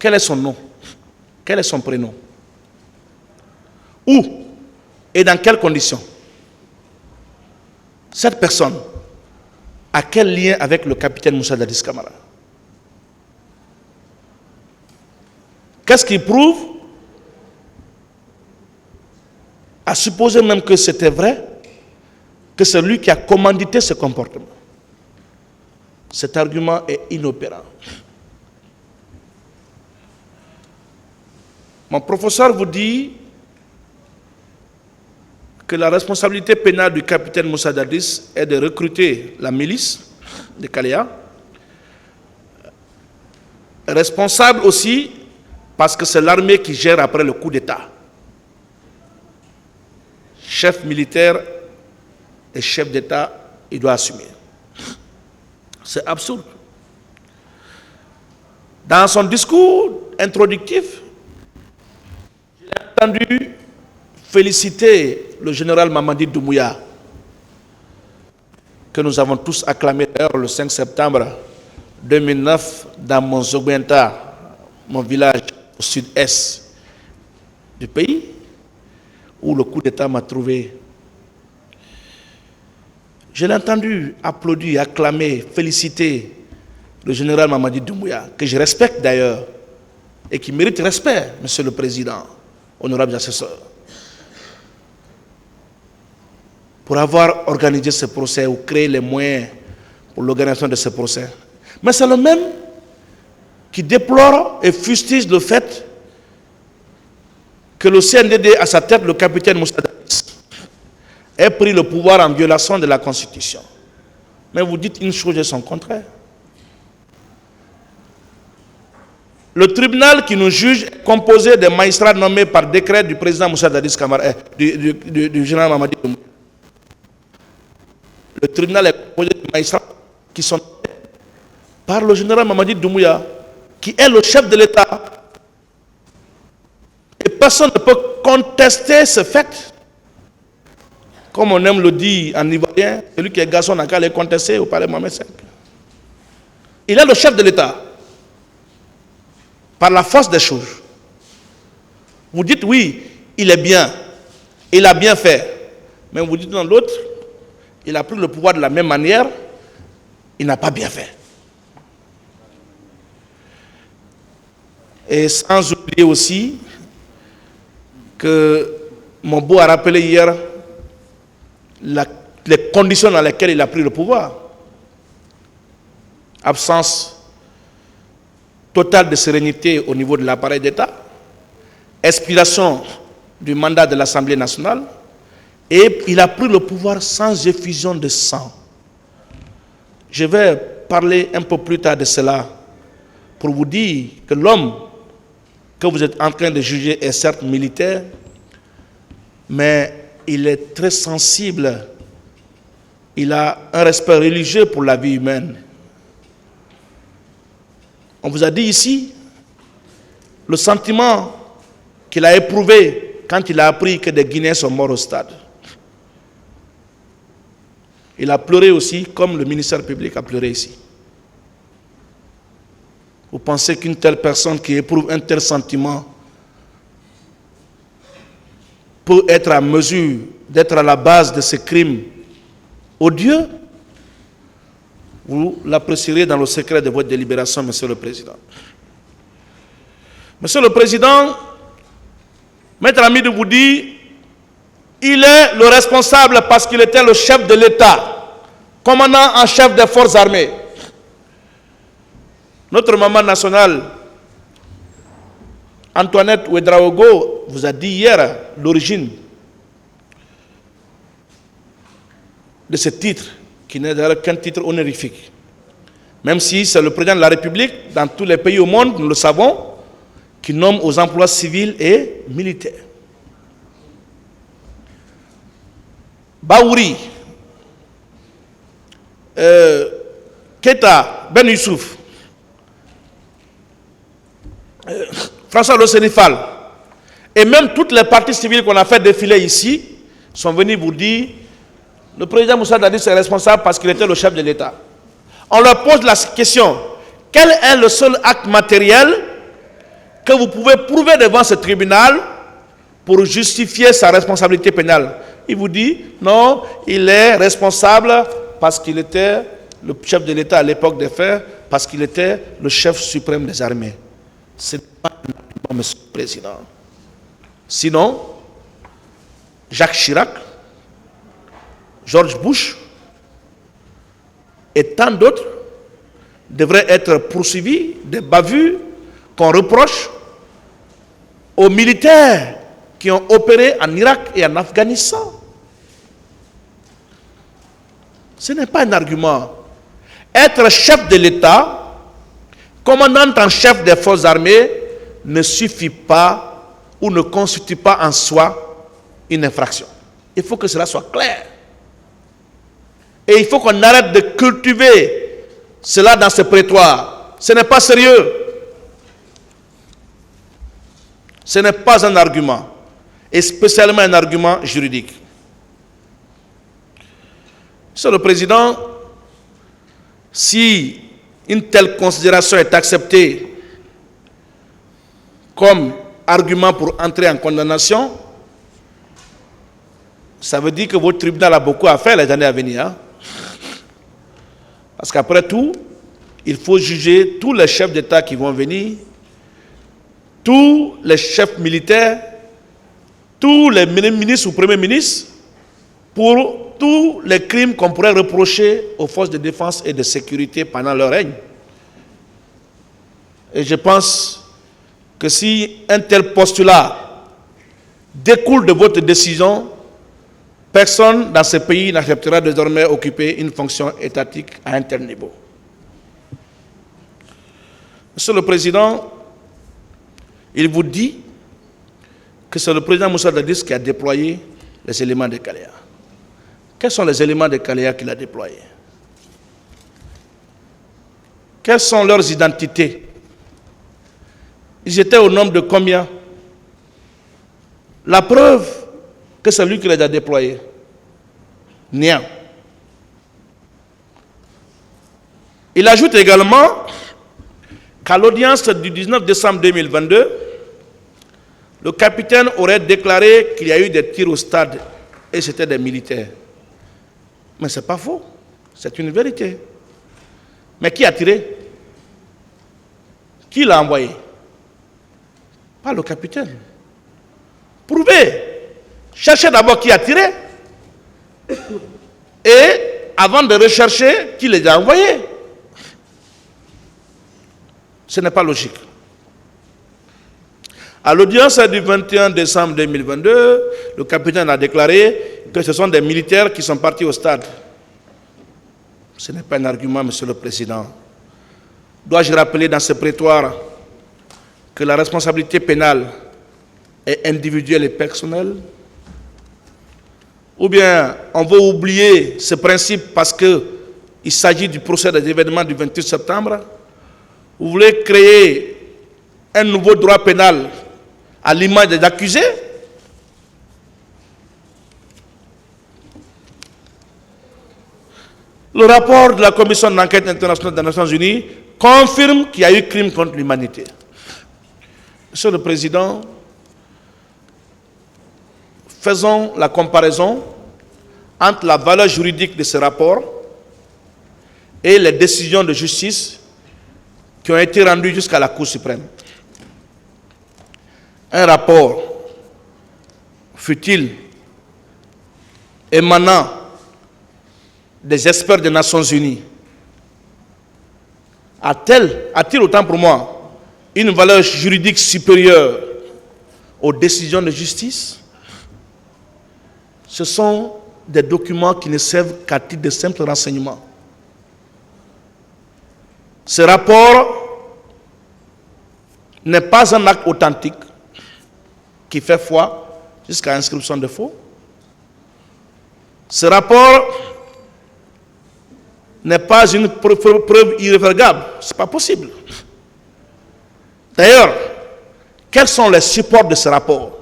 Quel est son nom? Quel est son prénom? Où et dans quelles conditions cette personne a quel lien avec le capitaine Moussa Dadis Camara? Qu'est-ce qui prouve à supposer même que c'était vrai, que c'est lui qui a commandité ce comportement? Cet argument est inopérant. Mon professeur vous dit que la responsabilité pénale du capitaine Moussa Dadis est de recruter la milice de Kalea, responsable aussi parce que c'est l'armée qui gère après le coup d'État. Chef militaire et chef d'État, il doit assumer. C'est absurde. Dans son discours introductif, j'ai entendu féliciter le général Mamadi Doumbouya, que nous avons tous acclamé d'ailleurs le 5 septembre 2009 dans mon Zogwenta, mon village au sud-est du pays, où le coup d'État m'a trouvé. Je l'ai entendu applaudir, acclamer, féliciter le général Mamadi Doumbouya, que je respecte d'ailleurs, et qui mérite respect, Monsieur le Président, honorable assesseur, pour avoir organisé ce procès ou créé les moyens pour l'organisation de ce procès. Mais c'est le même qui déplore et fustige le fait que le CNDD, à sa tête, le capitaine Moussa Dadis, ait pris le pouvoir en violation de la Constitution. Mais vous dites une chose et son contraire. Le tribunal qui nous juge est composé des magistrats nommés par décret du président Moussa Dadis Camara, du général Mamadi Doumbouya. Le tribunal est composé de magistrats qui sont nommés par le général Mamadi Doumbouya, qui est le chef de l'État. Et personne ne peut contester ce fait. Comme on aime le dire en ivoirien, celui qui est garçon n'a qu'à les contester au palais Mohamed V. Il est le chef de l'État. Par la force des choses. Vous dites oui, il est bien. Il a bien fait. Mais vous dites dans l'autre, il a pris le pouvoir de la même manière, il n'a pas bien fait. Et sans oublier aussi que Mobo a rappelé hier les conditions dans lesquelles il a pris le pouvoir. Absence totale de sérénité au niveau de l'appareil d'État, expiration du mandat de l'Assemblée nationale, et il a pris le pouvoir sans effusion de sang. Je vais parler un peu plus tard de cela pour vous dire que l'homme que vous êtes en train de juger est certes militaire, mais il est très sensible. Il a un respect religieux pour la vie humaine. On vous a dit ici le sentiment qu'il a éprouvé quand il a appris que des Guinéens sont morts au stade. Il a pleuré aussi, comme le ministère public a pleuré ici. Vous pensez qu'une telle personne qui éprouve un tel sentiment peut être à mesure d'être à la base de ces crimes odieux? Vous l'apprécierez dans le secret de votre délibération, Monsieur le Président. Monsieur le Président, Maître Hamidou vous dit, il est le responsable parce qu'il était le chef de l'État, commandant en chef des forces armées. Notre maman nationale, Antoinette Ouedraogo, vous a dit hier l'origine de ce titre, qui n'est d'ailleurs qu'un titre honorifique. Même si c'est le président de la République, dans tous les pays au monde, nous le savons, qui nomme aux emplois civils et militaires. Baouri, Keita, Ben Youssouf, François Losenifal, et même toutes les parties civiles qu'on a fait défiler ici, sont venus vous dire le président Moussa Dadis est responsable parce qu'il était le chef de l'État. On leur pose la question, quel est le seul acte matériel que vous pouvez prouver devant ce tribunal pour justifier sa responsabilité pénale. Il vous dit, non, il est responsable parce qu'il était le chef de l'État à l'époque des faits, parce qu'il était le chef suprême des armées. Ce n'est pas un argument, monsieur le Président. Sinon, Jacques Chirac, George Bush et tant d'autres devraient être poursuivis des bavures qu'on reproche aux militaires qui ont opéré en Irak et en Afghanistan. Ce n'est pas un argument. Être chef de l'État, commandant en chef des forces armées, ne suffit pas ou ne constitue pas en soi une infraction. Il faut que cela soit clair. Et il faut qu'on arrête de cultiver cela dans ce prétoire. Ce n'est pas sérieux. Ce n'est pas un argument. Et spécialement un argument juridique. Monsieur le Président, si une telle considération est acceptée comme argument pour entrer en condamnation, ça veut dire que votre tribunal a beaucoup à faire les années à venir. Hein? Parce qu'après tout, il faut juger tous les chefs d'État qui vont venir, tous les chefs militaires, tous les ministres ou premiers ministres, pour tous les crimes qu'on pourrait reprocher aux forces de défense et de sécurité pendant leur règne. Et je pense que si un tel postulat découle de votre décision, personne dans ce pays n'acceptera désormais occuper une fonction étatique à un tel niveau. Monsieur le Président, il vous dit que c'est le président Moussa Dadis qui a déployé les éléments de Kalea. Quels sont les éléments de Kalea qu'il a déployés? Quelles sont leurs identités? Ils étaient au nombre de combien? La preuve que c'est lui qui les a déployés. Rien. Il ajoute également qu'à l'audience du 19 décembre 2022, le capitaine aurait déclaré qu'il y a eu des tirs au stade et c'était des militaires. Mais ce n'est pas faux, c'est une vérité. Mais qui a tiré? Qui l'a envoyé? Pas le capitaine. Prouvez. Cherchez d'abord qui a tiré. Et avant de rechercher qui les a envoyés. Ce n'est pas logique. À l'audience du 21 décembre 2022, le capitaine a déclaré que ce sont des militaires qui sont partis au stade. Ce n'est pas un argument, Monsieur le Président. Dois-je rappeler dans ce prétoire que la responsabilité pénale est individuelle et personnelle? Ou bien on veut oublier ce principe parce qu'il s'agit du procès des événements du 28 septembre? Vous voulez créer un nouveau droit pénal à l'image des accusés? Le rapport de la Commission d'enquête internationale des Nations Unies confirme qu'il y a eu crime contre l'humanité. Monsieur le Président, faisons la comparaison entre la valeur juridique de ce rapport et les décisions de justice qui ont été rendues jusqu'à la Cour suprême. Un rapport, fut-il émanant des experts des Nations Unies, a-t-il autant pour moi une valeur juridique supérieure aux décisions de justice? Ce sont des documents qui ne servent qu'à titre de simple renseignement. Ce rapport n'est pas un acte authentique qui fait foi jusqu'à inscription de faux. Ce rapport n'est pas une preuve irréfragable. Ce n'est pas possible. D'ailleurs, quels sont les supports de ce rapport?